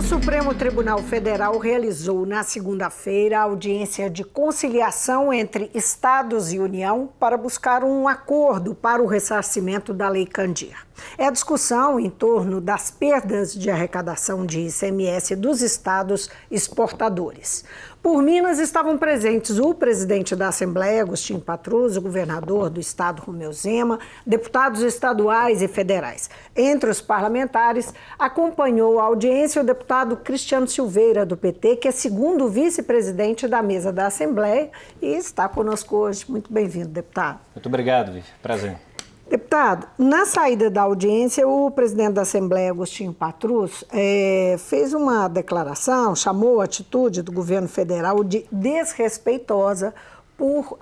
Supremo Tribunal Federal realizou na segunda-feira a audiência de conciliação entre Estados e União para buscar um acordo para o ressarcimento da Lei Candir. É a discussão em torno das perdas de arrecadação de ICMS dos estados exportadores. Por Minas estavam presentes o presidente da Assembleia, Agostinho Patrus, o governador do estado, Romeu Zema, deputados estaduais e federais. Entre os parlamentares, acompanhou a audiência o deputado Cristiano Silveira, do PT, que é segundo vice-presidente da mesa da Assembleia e está conosco hoje. Muito bem-vindo, deputado. Muito obrigado, Vivi. Prazer. Deputado, na saída da audiência, o presidente da Assembleia, Agostinho Patrus, fez uma declaração, chamou a atitude do governo federal de desrespeitosa por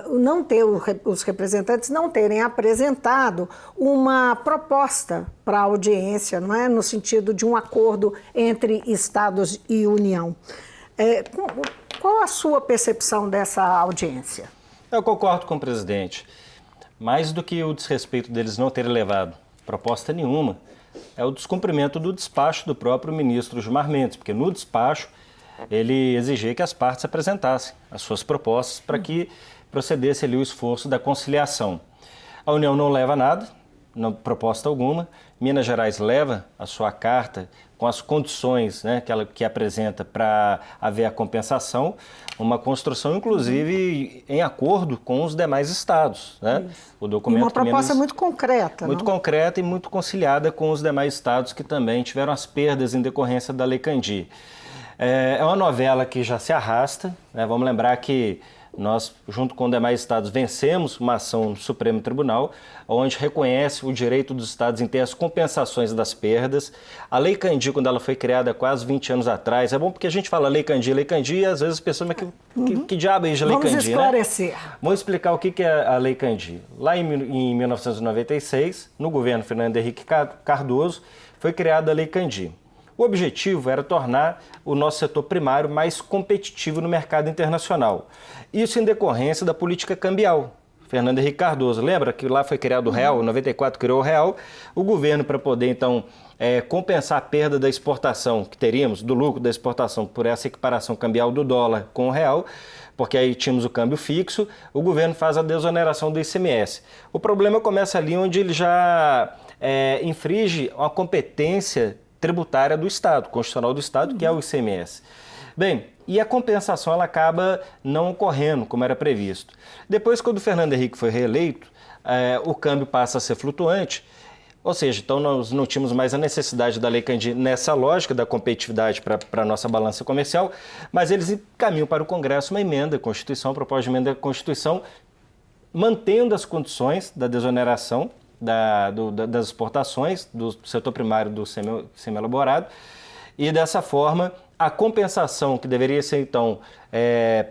não ter os representantes não terem apresentado uma proposta para a audiência, não é? No sentido de um acordo entre Estados e União. Qual a sua percepção dessa audiência? Eu concordo com o presidente. Mais do que o desrespeito deles não terem levado proposta nenhuma, é o descumprimento do despacho do próprio ministro Gilmar Mendes, porque no despacho ele exigia que as partes apresentassem as suas propostas para que procedesse ali o esforço da conciliação. A União não leva nada, não proposta alguma. Minas Gerais leva a sua carta com as condições, né, que apresenta para haver a compensação, uma construção, inclusive, em acordo com os demais estados. Né? O documento e uma proposta muito concreta. Muito concreta e muito conciliada com os demais estados que também tiveram as perdas em decorrência da Lei Candir. É uma novela que já se arrasta, né? Vamos lembrar que nós, junto com os demais estados, vencemos uma ação no Supremo Tribunal, onde reconhece o direito dos estados em ter as compensações das perdas. A Lei Candir, quando ela foi criada há quase 20 anos atrás, é bom porque a gente fala Lei Candir, e às vezes as pessoas, mas que diabo é isso de Lei Candir? Vamos esclarecer. Né? Vamos explicar o que é a Lei Candir. Lá em 1996, no governo Fernando Henrique Cardoso, foi criada a Lei Candir. O objetivo era tornar o nosso setor primário mais competitivo no mercado internacional. Isso em decorrência da política cambial. Fernando Henrique Cardoso, lembra que lá foi criado o real, em 94 criou o real, o governo para poder então compensar a perda da exportação que teríamos, do lucro da exportação por essa equiparação cambial do dólar com o real, porque aí tínhamos o câmbio fixo, o governo faz a desoneração do ICMS. O problema começa ali onde ele já infringe uma competência tributária do Estado, constitucional do Estado, que é o ICMS. Bem, e a compensação ela acaba não ocorrendo como era previsto. Depois, quando o Fernando Henrique foi reeleito, o câmbio passa a ser flutuante, ou seja, então nós não tínhamos mais a necessidade da Lei Candir nessa lógica da competitividade para a nossa balança comercial, mas eles encaminham para o Congresso uma emenda à Constituição, proposta de emenda à Constituição, mantendo as condições da desoneração das exportações do setor primário do semi-elaborado e dessa forma a compensação que deveria ser então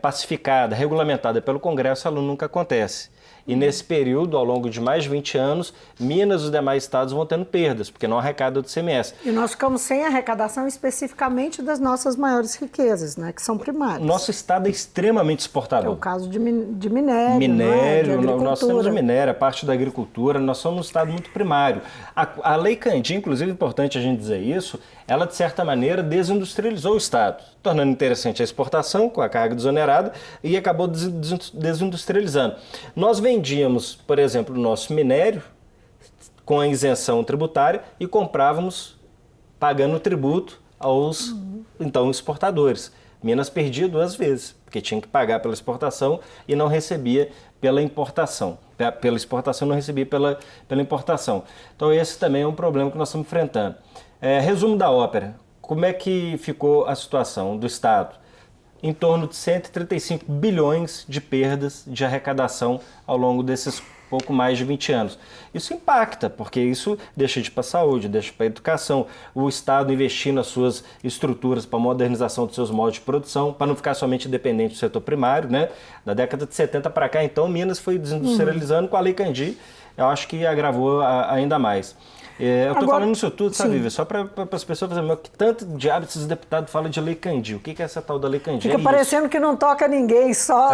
pacificada, regulamentada pelo Congresso, ela nunca acontece. E nesse período, ao longo de mais de 20 anos, Minas e os demais estados vão tendo perdas, porque não arrecada do ICMS. E nós ficamos sem arrecadação especificamente das nossas maiores riquezas, né, que são primárias. Nosso estado é extremamente exportador. É o caso de minério, Minério, de nós temos minério, a parte da agricultura, nós somos um estado muito primário. A Lei Candir, inclusive, é importante a gente dizer isso, ela, de certa maneira, desindustrializou o estado, tornando interessante a exportação com a carga desonerada e acabou desindustrializando. Nós vendíamos, por exemplo, o nosso minério com a isenção tributária e comprávamos pagando tributo aos, então, exportadores. Minas perdia 2 vezes, porque tinha que pagar pela exportação e não recebia pela importação. Pela exportação não recebia pela importação. Então esse também é um problema que nós estamos enfrentando. Resumo da ópera. Como é que ficou a situação do Estado? Em torno de 135 bilhões de perdas de arrecadação ao longo desses pouco mais de 20 anos. Isso impacta, porque isso deixa de ir para a saúde, deixa para a educação, o Estado investindo nas suas estruturas para a modernização dos seus modos de produção, para não ficar somente dependente do setor primário, né? Da década de 70 para cá, então, Minas foi desindustrializando com a Lei Candir, eu acho que agravou ainda mais. Eu estou falando isso tudo, sabe, Vivi? Só para as pessoas fazerem, que tanto diabo esses deputados falam de Lei Candir. O que é essa tal da Lei Candir? Fica parecendo que não toca ninguém, só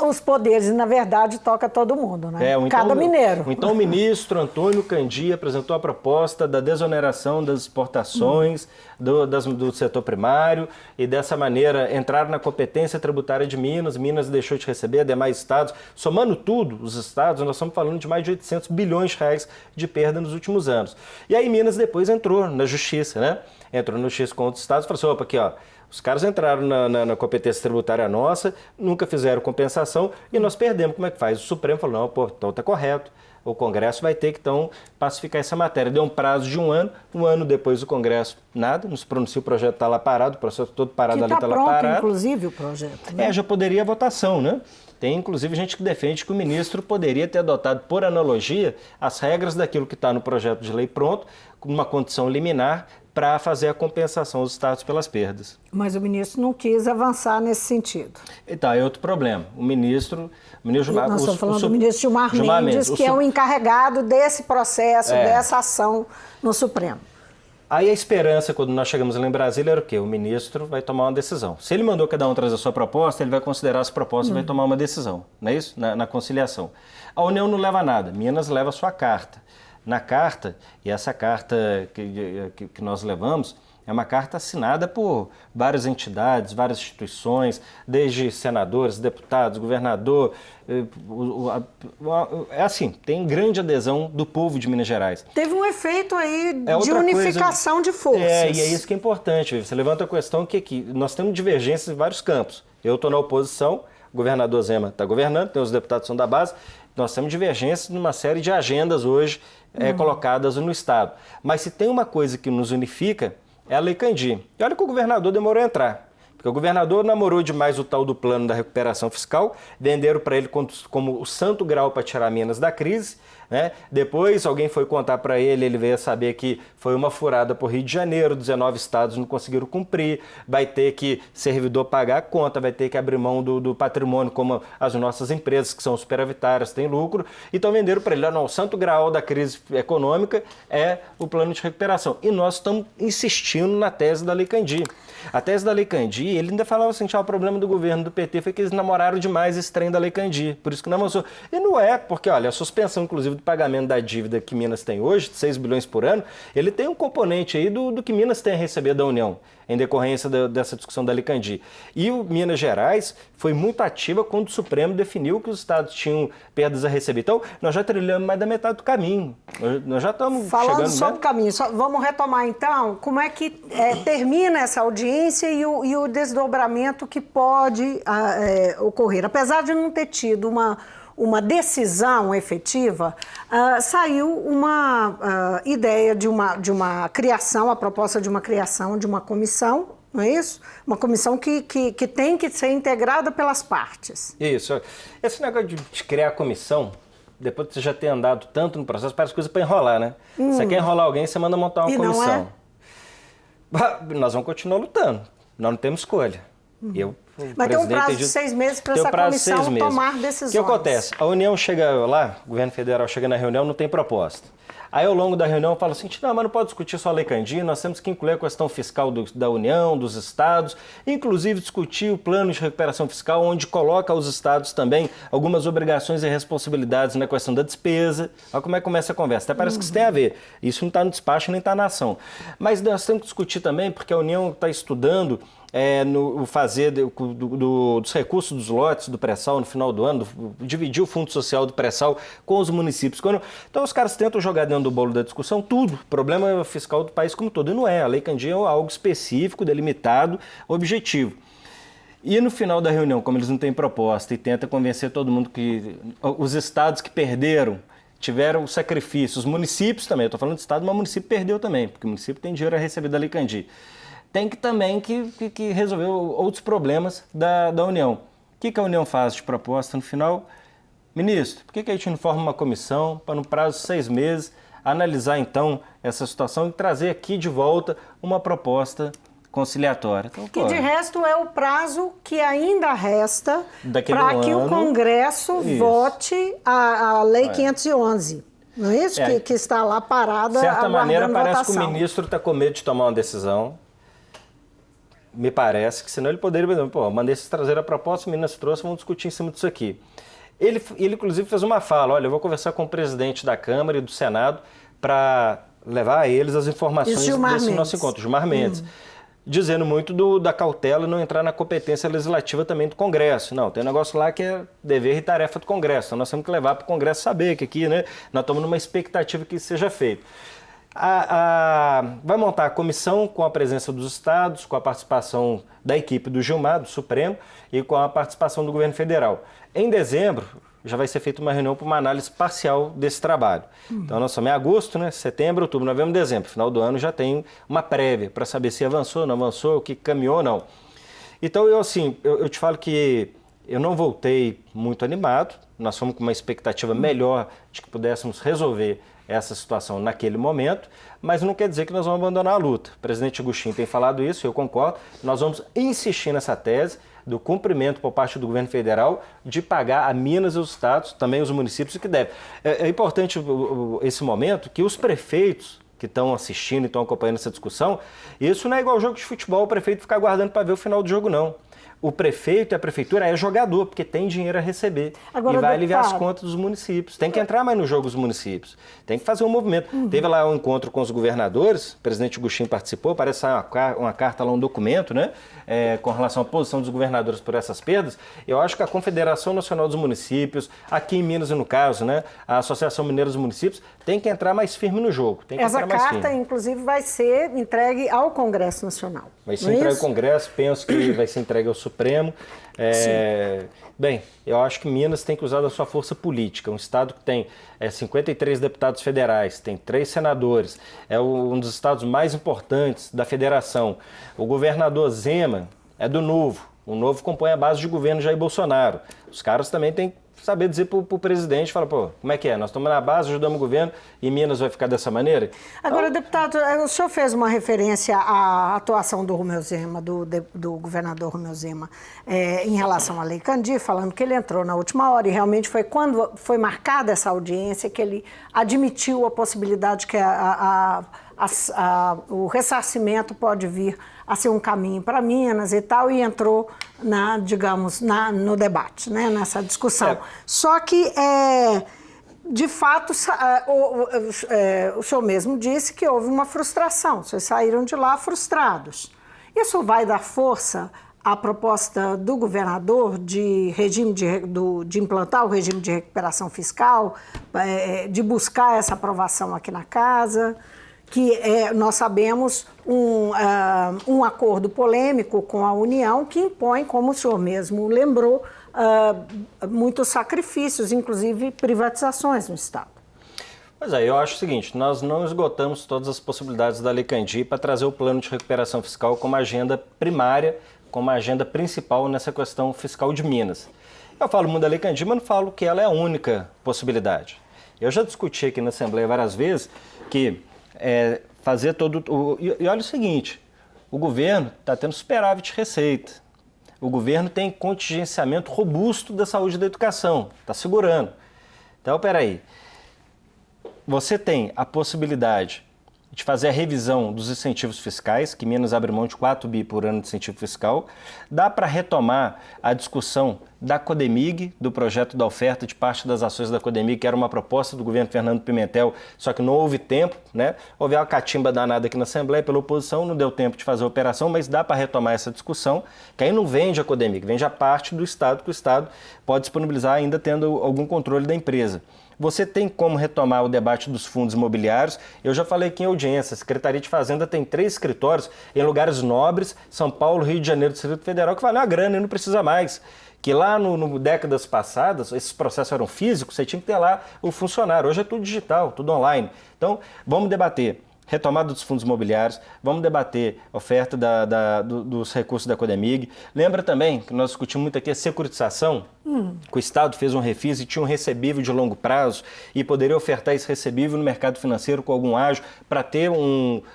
os poderes. E, na verdade, toca todo mundo, né? Cada mineiro. Então, o ministro Antônio Candir apresentou a proposta da desoneração das exportações do setor primário e, dessa maneira, entrar na competência tributária de Minas. Minas deixou de receber, demais estados. Somando tudo, os estados, nós estamos falando de mais de 800 bilhões de reais de perda nos últimos anos. E aí Minas depois entrou na justiça, né? Entrou na justiça com outros estados e falou assim, opa, aqui ó, os caras entraram na competência tributária nossa, nunca fizeram compensação e nós perdemos. Como é que faz? O Supremo falou, não, pô, então tá correto. O Congresso vai ter que, então, pacificar essa matéria. Deu um prazo de um ano depois o Congresso, nada, não se pronuncia, o projeto está lá parado, o processo todo parado ali está lá parado. Pronto, inclusive, o projeto. Né? Já poderia a votação, né? Tem, inclusive, gente que defende que o ministro poderia ter adotado, por analogia, as regras daquilo que está no projeto de lei pronto, com uma condição liminar, para fazer a compensação aos estados pelas perdas. Mas o ministro não quis avançar nesse sentido. Então, é outro problema. O ministro Gilmar... Nós estamos falando do ministro Gilmar Mendes, que é o encarregado desse processo, dessa ação no Supremo. Aí a esperança, quando nós chegamos lá em Brasília, era o quê? O ministro vai tomar uma decisão. Se ele mandou cada um trazer a sua proposta, ele vai considerar as propostas e vai tomar uma decisão, não é isso? Na conciliação. A União não leva nada, Minas leva a sua carta. Na carta, e essa carta que nós levamos, é uma carta assinada por várias entidades, várias instituições, desde senadores, deputados, governador. É assim, tem grande adesão do povo de Minas Gerais. Teve um efeito aí de unificação de forças. E é isso que é importante. Você levanta a questão que nós temos divergências em vários campos. Eu estou na oposição, o governador Zema está governando, tem os deputados que são da base. Nós temos divergências numa série de agendas hoje colocadas no Estado. Mas se tem uma coisa que nos unifica, é a Lei Candir. E olha que o governador demorou a entrar. Porque o governador namorou demais o tal do plano da recuperação fiscal, venderam para ele como o santo grau para tirar Minas da crise, né? Depois alguém foi contar para ele, ele veio a saber que foi uma furada por Rio de Janeiro, 19 estados não conseguiram cumprir, vai ter que servidor pagar a conta, vai ter que abrir mão do patrimônio, como as nossas empresas que são superavitárias, têm lucro, então venderam para ele, não, o santo grau da crise econômica é o plano de recuperação. E nós estamos insistindo na tese da Lei Candir. A tese da Lei Candir, ele ainda falava assim, o problema do governo do PT foi que eles namoraram demais esse trem da Lei Candir, por isso que não avançou. E não é, porque olha, a suspensão, inclusive, do pagamento da dívida que Minas tem hoje, de 6 bilhões por ano, ele tem um componente aí do que Minas tem a receber da União, em decorrência dessa discussão da Lei Candir. E o Minas Gerais foi muito ativa quando o Supremo definiu que os estados tinham perdas a receber. Então, nós já trilhamos mais da metade do caminho. Nós já estamos falando sobre o caminho. Vamos retomar, então, como é que termina essa audiência e o desdobramento que pode ocorrer. Apesar de não ter tido uma decisão efetiva, saiu uma ideia de uma criação, a proposta de uma criação de uma comissão, não é isso? Uma comissão que tem que ser integrada pelas partes. Isso. Esse negócio de criar a comissão, depois de você já ter andado tanto no processo, parece coisa para enrolar, né? Você quer enrolar alguém, você manda montar uma comissão. Nós vamos continuar lutando. Nós não temos escolha. Mas tem um prazo de 6 meses para essa comissão tomar decisões. O que acontece? A União chega lá, o governo federal chega na reunião, não tem proposta. Aí, ao longo da reunião, fala assim, não, mas não pode discutir só a Lei Candir, nós temos que incluir a questão fiscal da União, dos estados, inclusive discutir o plano de recuperação fiscal, onde coloca aos estados também algumas obrigações e responsabilidades na questão da despesa. Olha como é que começa a conversa. Até parece que isso tem a ver. Isso não está no despacho nem está na ação. Mas nós temos que discutir também, porque a União está estudando no fazer dos recursos dos lotes do pré-sal no final do ano, dividir o fundo social do pré-sal com os municípios. Então os caras tentam jogar dentro do bolo da discussão tudo, problema fiscal do país como todo. E não é, a Lei Candir é algo específico, delimitado, objetivo. E no final da reunião, como eles não têm proposta e tenta convencer todo mundo que os estados que perderam tiveram sacrifício, os municípios também, eu estou falando de estado, mas o município perdeu também, porque o município tem dinheiro a receber da Lei Candir. Tem que também que resolver outros problemas da União. O que a União faz de proposta no final? Ministro, por que a gente não forma uma comissão para, no prazo de 6 meses, analisar então essa situação e trazer aqui de volta uma proposta conciliatória? Então, que de resto é o prazo que ainda resta para que o Congresso vote a Lei 511. Não é isso? Que está lá parada, de certa maneira, parece votação. que o ministro está com medo de tomar uma decisão. Me parece que senão ele poderia... Pô, mandei vocês trazer a proposta, o Minas trouxe, vamos discutir em cima disso aqui. Ele inclusive, fez uma fala, olha, eu vou conversar com o presidente da Câmara e do Senado para levar a eles as informações desse nosso encontro, Gilmar Mendes. Dizendo muito da cautela e não entrar na competência legislativa também do Congresso. Não, tem um negócio lá que é dever e tarefa do Congresso. Então nós temos que levar para o Congresso saber que aqui, né, nós estamos numa expectativa que isso seja feito. Vai montar a comissão com a presença dos estados, com a participação da equipe do Gilmar, do Supremo, e com a participação do governo federal. Em dezembro, já vai ser feita uma reunião para uma análise parcial desse trabalho. Então, nós estamos em agosto, né? Setembro, outubro, novembro, dezembro. Final do ano já tem uma prévia para saber se avançou, não avançou, o que caminhou ou não. Então, eu te falo que eu não voltei muito animado. Nós fomos com uma expectativa melhor de que pudéssemos resolver essa situação naquele momento, mas não quer dizer que nós vamos abandonar a luta. O presidente Agostinho tem falado isso, eu concordo. Nós vamos insistir nessa tese do cumprimento por parte do governo federal de pagar a Minas e os estados, também os municípios, o que deve. É importante esse momento que os prefeitos que estão assistindo e estão acompanhando essa discussão, isso não é igual jogo de futebol, o prefeito ficar aguardando para ver o final do jogo, não. O prefeito e a prefeitura é jogador, porque tem dinheiro a receber. Agora, e vai aliviar as contas dos municípios. Tem que entrar mais no jogo dos municípios. Tem que fazer um movimento. Teve lá um encontro com os governadores, o presidente Agostinho participou, parece sair uma carta lá, um documento, né? Com relação à posição dos governadores por essas perdas. Eu acho que a Confederação Nacional dos Municípios, aqui em Minas, no caso, né? A Associação Mineira dos Municípios, tem que entrar mais firme no jogo. Tem que Essa entrar mais carta, firme. inclusive, vai ser entregue ao Congresso Nacional. Vai ser entregue ao Congresso, penso que vai ser entregue ao Supremo. Bem, eu acho que Minas tem que usar da sua força política. Um estado que tem 53 deputados federais, tem 3 senadores, é um dos estados mais importantes da federação. O governador Zema é do Novo. O Novo compõe a base de governo Jair Bolsonaro. Os caras também têm que saber dizer para o presidente, fala, pô, como é que é? Nós estamos na base, ajudamos o governo e Minas vai ficar dessa maneira? Agora, deputado, o senhor fez uma referência à atuação do Romeu Zema, do governador Romeu Zema, em relação à Lei Candir, falando que ele entrou na última hora e realmente foi quando foi marcada essa audiência que ele admitiu a possibilidade que o ressarcimento pode vir a ser um caminho para Minas e tal, e entrou no debate, né, nessa discussão. Só que, de fato, o senhor mesmo disse que houve uma frustração, vocês saíram de lá frustrados. Isso vai dar força à proposta do governador de implantar o regime de recuperação fiscal, de buscar essa aprovação aqui na casa, que nós sabemos um acordo polêmico com a União que impõe, como o senhor mesmo lembrou, muitos sacrifícios, inclusive privatizações no Estado. Pois é, eu acho o seguinte, nós não esgotamos todas as possibilidades da Lei Candir para trazer o plano de recuperação fiscal como agenda primária, como agenda principal nessa questão fiscal de Minas. Eu falo muito da Lei Candir, mas não falo que ela é a única possibilidade. Eu já discuti aqui na Assembleia várias vezes que fazer todo... E olha o seguinte, o governo está tendo superávit de receita. O governo tem contingenciamento robusto da saúde e da educação, está segurando. Então, peraí, você tem a possibilidade de fazer a revisão dos incentivos fiscais, que Minas abre mão de 4 bi por ano de incentivo fiscal. Dá para retomar a discussão da Codemig, do projeto da oferta de parte das ações da Codemig, que era uma proposta do governo Fernando Pimentel, só que não houve tempo, né? Houve uma catimba danada aqui na Assembleia pela oposição, não deu tempo de fazer a operação, mas dá para retomar essa discussão, que aí não vende a Codemig, vende a parte do Estado, que o Estado pode disponibilizar ainda tendo algum controle da empresa. Você tem como retomar o debate dos fundos imobiliários. Eu já falei aqui em audiência, a Secretaria de Fazenda tem 3 escritórios em lugares nobres, São Paulo, Rio de Janeiro, Distrito Federal, que valeu a grana e não precisa mais. Que lá no décadas passadas, esses processos eram físicos, você tinha que ter lá o funcionário. Hoje é tudo digital, tudo online. Então, vamos debater retomada dos fundos imobiliários, vamos debater a oferta dos recursos da Codemig. Lembra também que nós discutimos muito aqui a securitização, que o Estado fez um refis e tinha um recebível de longo prazo e poderia ofertar esse recebível no mercado financeiro com algum ágio para ter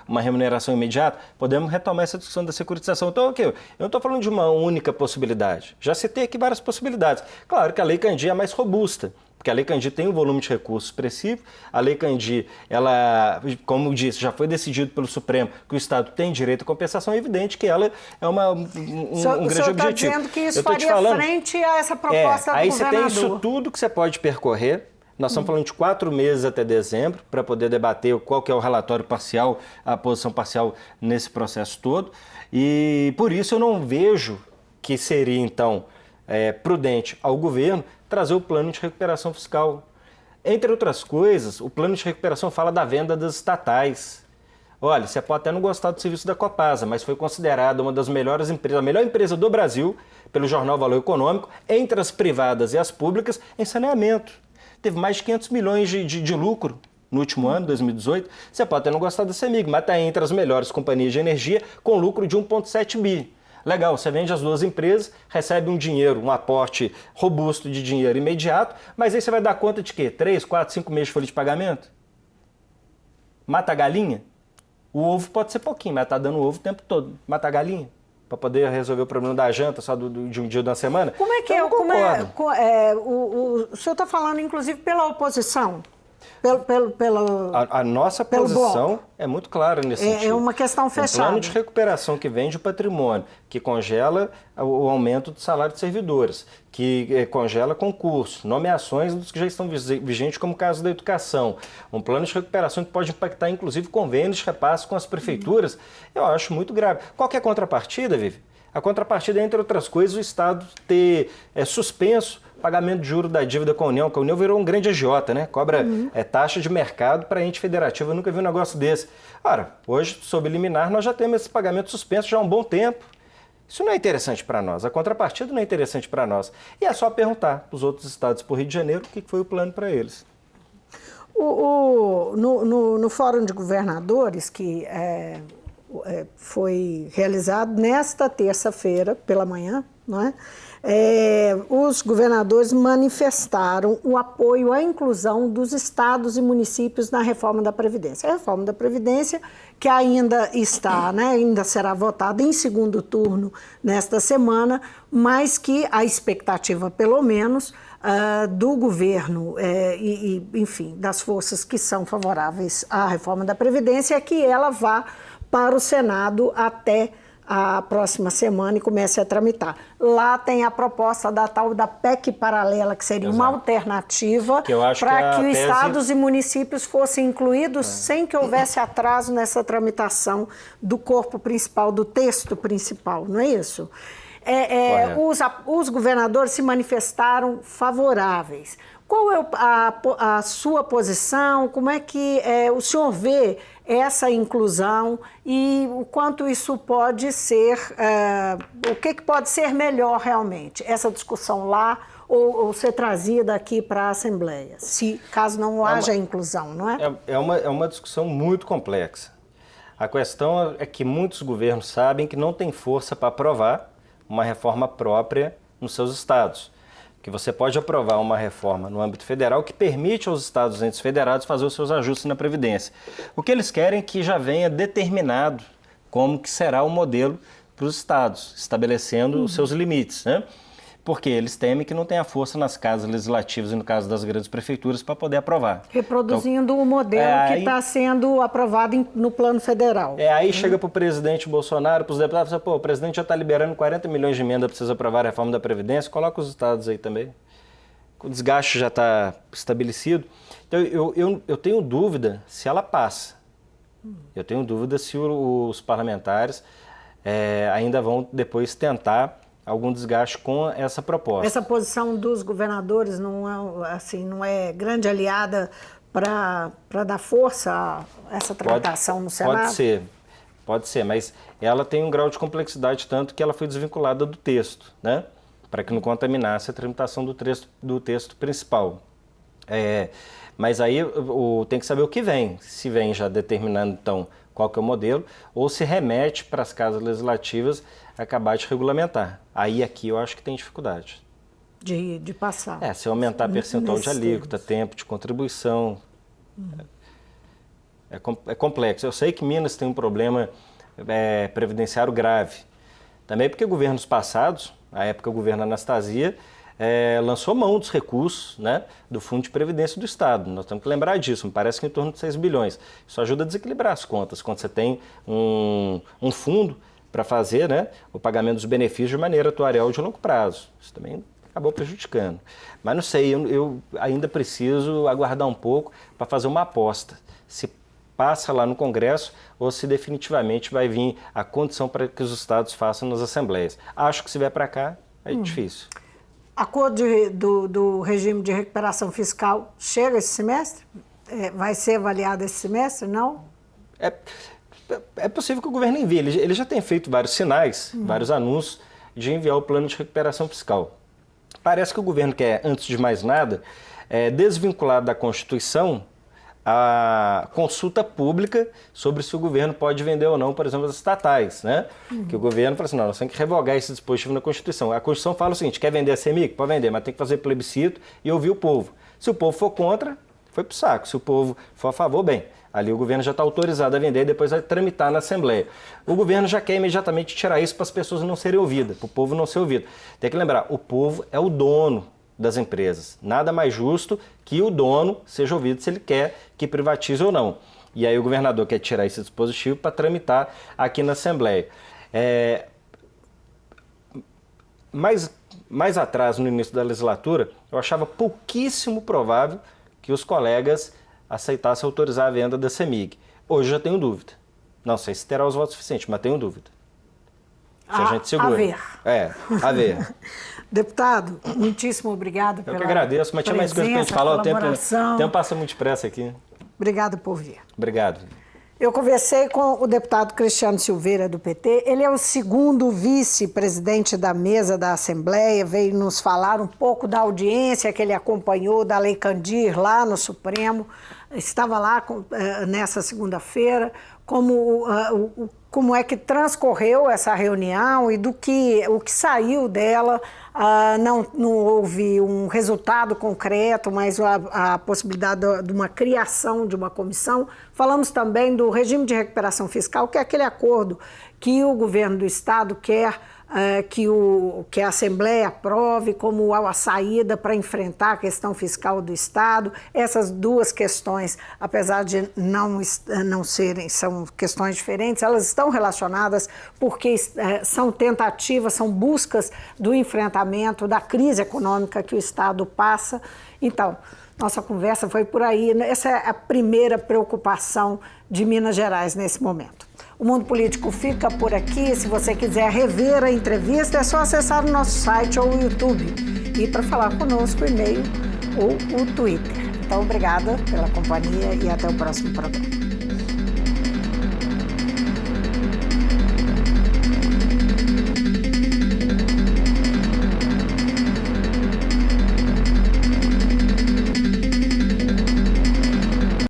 uma remuneração imediata. Podemos retomar essa discussão da securitização. Então, eu não estou falando de uma única possibilidade. Já citei aqui várias possibilidades. Claro que a Lei Candir é mais robusta, porque porque a Lei Candir tem um volume de recursos expressivo. A Lei Candir, ela, como eu disse, já foi decidido pelo Supremo que o Estado tem direito à compensação. É evidente que ela é um grande objetivo. Está dizendo que isso faria frente a essa proposta do aí governador. Aí você tem isso tudo que você pode percorrer. Nós estamos falando de 4 meses até dezembro para poder debater qual que é o relatório parcial, a posição parcial nesse processo todo. E por isso eu não vejo que seria, então, prudente ao governo trazer o plano de recuperação fiscal. Entre outras coisas, o plano de recuperação fala da venda das estatais. Olha, você pode até não gostar do serviço da Copasa, mas foi considerada uma das melhores empresas, a melhor empresa do Brasil, pelo jornal Valor Econômico, entre as privadas e as públicas, em saneamento. Teve mais de 500 milhões de lucro no último ano, 2018. Você pode até não gostar da CEMIG, mas está entre as melhores companhias de energia, com lucro de 1,7 bi. Legal, você vende as duas empresas, recebe um dinheiro, um aporte robusto de dinheiro imediato, mas aí você vai dar conta de quê? 3, 4, 5 meses de folha de pagamento? Mata a galinha? O ovo pode ser pouquinho, mas está dando ovo o tempo todo. Mata a galinha? Para poder resolver o problema da janta só de um dia da semana? Como é que eu o senhor está falando, inclusive, pela oposição? A nossa posição é muito clara nesse sentido. É uma questão fechada. Um plano de recuperação que vende o patrimônio, que congela o aumento do salário de servidores, que congela concursos, nomeações dos que já estão vigentes, como o caso da educação. Um plano de recuperação que pode impactar, inclusive, convênios de repasse com as prefeituras. Eu acho muito grave. Qual que é a contrapartida, Vivi? A contrapartida é, entre outras coisas, o Estado ter suspenso pagamento de juros da dívida com a União, que a União virou um grande agiota, né? Cobra taxa de mercado para ente federativo. Eu nunca vi um negócio desse. Ora, hoje, sob liminar, nós já temos esse pagamento suspenso já há um bom tempo. Isso não é interessante para nós. A contrapartida não é interessante para nós. E é só perguntar para os outros estados, para o Rio de Janeiro, o que foi o plano para eles. No Fórum de Governadores, que foi realizado nesta terça-feira, pela manhã, não é? Os governadores manifestaram o apoio à inclusão dos estados e municípios na reforma da Previdência. A reforma da Previdência, que ainda está, né, ainda será votada em segundo turno nesta semana, mas que a expectativa, pelo menos, do governo enfim, das forças que são favoráveis à reforma da Previdência é que ela vá para o Senado até a próxima semana e comece a tramitar. Lá tem a proposta da tal da PEC paralela, que seria uma alternativa para que os estados e municípios fossem incluídos sem que houvesse atraso nessa tramitação do corpo principal, do texto principal, não é isso? Os governadores se manifestaram favoráveis. Qual é a sua posição? Como é que o senhor vê essa inclusão e o quanto isso pode ser, o que pode ser melhor realmente? Essa discussão lá ou ser trazida aqui para a Assembleia, caso não haja inclusão, não é? É uma discussão muito complexa. A questão é que muitos governos sabem que não tem força para aprovar uma reforma própria nos seus estados. Que você pode aprovar uma reforma no âmbito federal que permite aos estados entes federados fazer os seus ajustes na Previdência. O que eles querem é que já venha determinado como que será o modelo para os estados, estabelecendo os seus limites, né? Porque eles temem que não tenha força nas casas legislativas e no caso das grandes prefeituras para poder aprovar. Reproduzindo o modelo que está sendo aprovado no plano federal. Aí chega para o presidente Bolsonaro, para os deputados, fala, o presidente já está liberando 40 milhões de emenda para vocês aprovar a reforma da Previdência, coloca os estados aí também. O desgaste já está estabelecido. Então, eu tenho dúvida se ela passa. Eu tenho dúvida se os parlamentares ainda vão depois tentar algum desgaste com essa proposta. Essa posição dos governadores não é grande aliada para dar força a essa tramitação no Senado? Pode ser, mas ela tem um grau de complexidade tanto que ela foi desvinculada do texto, né? Para que não contaminasse a tramitação do texto principal. Mas aí tem que saber o que vem, se vem já determinando então qual que é o modelo, ou se remete para as casas legislativas acabar de regulamentar. Aí aqui eu acho que tem dificuldade. De passar. Se aumentar percentual de alíquota, tempo de contribuição. É complexo. Eu sei que Minas tem um problema previdenciário grave. Também porque governos passados, na época o governo Anastasia, lançou mão dos recursos, né, do Fundo de Previdência do Estado. Nós temos que lembrar disso, me parece que em torno de 6 bilhões. Isso ajuda a desequilibrar as contas, quando você tem um fundo para fazer, né, o pagamento dos benefícios de maneira atuarial de longo prazo. Isso também acabou prejudicando. Mas não sei, eu ainda preciso aguardar um pouco para fazer uma aposta. Se passa lá no Congresso ou se definitivamente vai vir a condição para que os estados façam nas assembleias. Acho que se vier para cá, é difícil. Acordo do regime de recuperação fiscal chega esse semestre? Vai ser avaliado esse semestre, não? É possível que o governo envie. Ele já tem feito vários sinais, vários anúncios de enviar o plano de recuperação fiscal. Parece que o governo quer, antes de mais nada, desvincular da Constituição a consulta pública sobre se o governo pode vender ou não, por exemplo, as estatais, né? Que o governo fala assim, não, nós temos que revogar esse dispositivo na Constituição. A Constituição fala o seguinte, quer vender a CEMIG? Pode vender, mas tem que fazer plebiscito e ouvir o povo. Se o povo for contra, foi pro saco. Se o povo for a favor, bem, ali o governo já está autorizado a vender e depois vai tramitar na Assembleia. O governo já quer imediatamente tirar isso para as pessoas não serem ouvidas, para o povo não ser ouvido. Tem que lembrar, o povo é o dono das empresas. Nada mais justo que o dono seja ouvido se ele quer que privatize ou não. E aí o governador quer tirar esse dispositivo para tramitar aqui na Assembleia. Mais atrás, no início da legislatura, eu achava pouquíssimo provável que os colegas aceitassem autorizar a venda da CEMIG. Hoje eu já tenho dúvida. Não sei se terá os votos suficientes, mas tenho dúvida. Se a gente segura. A ver. A ver. Deputado, muitíssimo obrigado pela Eu que agradeço, mas tinha mais coisas para a gente falar. O tempo passa muito depressa aqui. Obrigado por vir. Obrigado. Eu conversei com o deputado Cristiano Silveira, do PT. Ele é o segundo vice-presidente da mesa da Assembleia, veio nos falar um pouco da audiência que ele acompanhou da Lei Candir lá no Supremo. Estava lá nessa segunda-feira, como é que transcorreu essa reunião e o que saiu dela. Não houve um resultado concreto, mas a possibilidade de uma criação de uma comissão. Falamos também do regime de recuperação fiscal, que é aquele acordo que o governo do Estado quer que a Assembleia aprove como a saída para enfrentar a questão fiscal do Estado. Essas duas questões, apesar de não serem, são questões diferentes, elas estão relacionadas porque são tentativas, são buscas do enfrentamento da crise econômica que o Estado passa. Então, nossa conversa foi por aí. Essa é a primeira preocupação de Minas Gerais nesse momento. O Mundo Político fica por aqui. Se você quiser rever a entrevista, é só acessar o nosso site ou o YouTube. E para falar conosco, o e-mail ou o Twitter. Então, obrigada pela companhia e até o próximo programa.